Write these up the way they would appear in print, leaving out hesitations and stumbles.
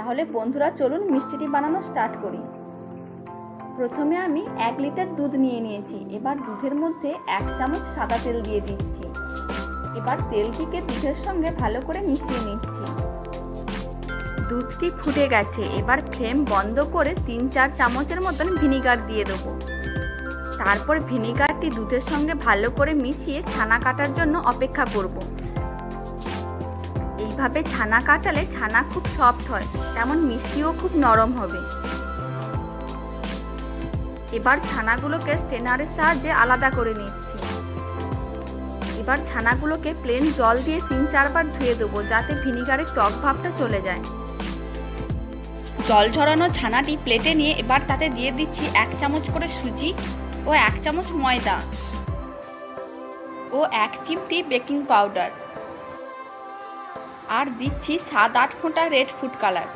তাহলে বন্ধুরা চলুন মিষ্টিটি বানানো স্টার্ট করি। প্রথমে আমি 1 লিটার দুধ নিয়ে নিয়েছি। এবার দুধের মধ্যে 1 চামচ সাদা তেল দিয়ে দিচ্ছি। এবার তেলটিকে দুধের সঙ্গে ভালো করে মিশিয়ে নিচ্ছি। দুধটি ফুটে গেছে। এবার ফ্লেম বন্ধ করে 3-4 চামচের মতন ভিনিগার দিয়ে দেবো। তারপর ভিনিগারটি দুধের সঙ্গে ভালো করে মিশিয়ে ছানা কাটার জন্য অপেক্ষা করব। এইভাবে ছানা কাটালে ছানা খুব সফট হয়, তেমন মিষ্টিও খুব নরম হবে। এবার ছানাগুলোকে স্ট্রেনারের সাহায্যে আলাদা করে নিচ্ছি। এবার ছানাগুলোকে প্লেন জল দিয়ে 3-4 বার ধুয়ে দেবো, যাতে ভিনিগারের টক ভাবটা চলে যায়। জল ঝরানো ছানাটি প্লেটে নিয়ে এবার তাতে দিয়ে দিচ্ছি 1 চামচ করে সুজি ও 1 চামচ ময়দা ও 1 চিমটি বেকিং পাউডার, আর দিচ্ছি 7-8 ফোঁটা red food colour.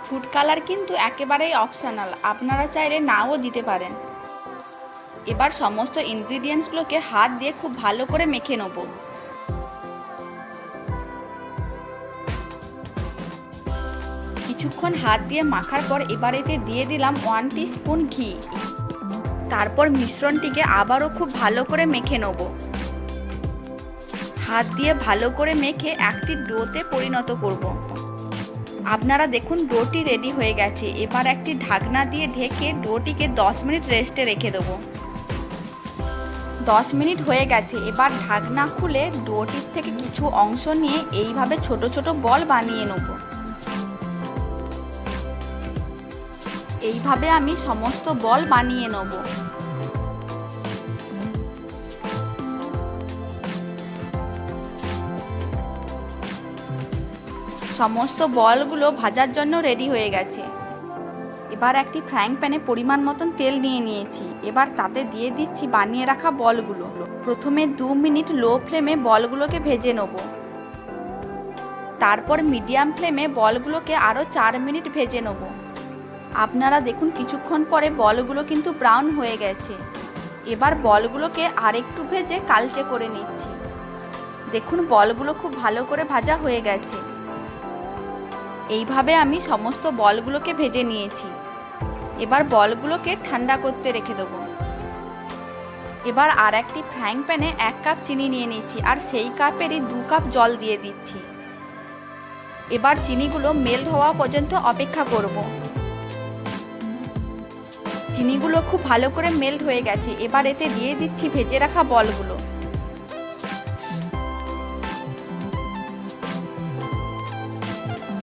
Food colour কিন্তু একেবারেই অপশনাল, আপনারা চাইলে নাও দিতে পারেন। এবার সমস্ত ইনগ্রিডিয়েন্টসগুলোকে হাত দিয়ে খুব ভালো করে মেখে নেব। কিছুক্ষণ হাত দিয়ে মাখার পর এবার এতে দিয়ে দিলাম 1 টিস্পুন ঘি। তারপর মিশ্রণটিকে আবারও খুব ভালো করে মেখে নেব। হাত দিয়ে ভালো করে মেখে একটি ডোতে পরিণত করব। আপনারা দেখুন ডোটি রেডি হয়ে গেছে। এবার একটি ঢাকনা দিয়ে ঢেকে ডোটিকে 10 মিনিট রেস্টে রেখে দেবো। 10 মিনিট হয়ে গেছে। এবার ঢাকনা খুলে ডোটির থেকে কিছু অংশ নিয়ে এইভাবে ছোট ছোট বল বানিয়ে নেব। এইভাবে আমি সমস্ত বল বানিয়ে নেব। সমস্ত বলগুলো ভাজার জন্য রেডি হয়ে গেছে। এবার একটি ফ্রাইং প্যানে পরিমাণ মতন তেল নিয়ে নিয়েছি। এবার তাতে দিয়ে দিচ্ছি বানিয়ে রাখা বলগুলো। প্রথমে 2 মিনিট লো ফ্লেমে বলগুলোকে ভেজে নেব। তারপর মিডিয়াম ফ্লেমে বলগুলোকে আরও 4 মিনিট ভেজে নেব। আপনারা দেখুন কিছুক্ষণ পরে বলগুলো কিন্তু ব্রাউন হয়ে গেছে। এবার বলগুলোকে আরেকটু ভেজে কালচে করে নিচ্ছি। দেখুন বলগুলো খুব ভালো করে ভাজা হয়ে গেছে। এইভাবে আমি সমস্ত বলগুলোকে ভেজে নিয়েছি। এবার বলগুলোকে ঠান্ডা করতে রেখে দেবো। এবার আর একটি ফ্রাইং প্যানে 1 কাপ চিনি নিয়ে নিচ্ছি, আর সেই কাপেরই 2 কাপ জল দিয়ে দিচ্ছি। এবার চিনিগুলো মেল্ট হওয়া পর্যন্ত অপেক্ষা করব। চিনিগুলো খুব ভালো করে মেল্ট হয়ে গেছে। এবার এতে দিয়ে দিচ্ছি ভেজে রাখা বলগুলো।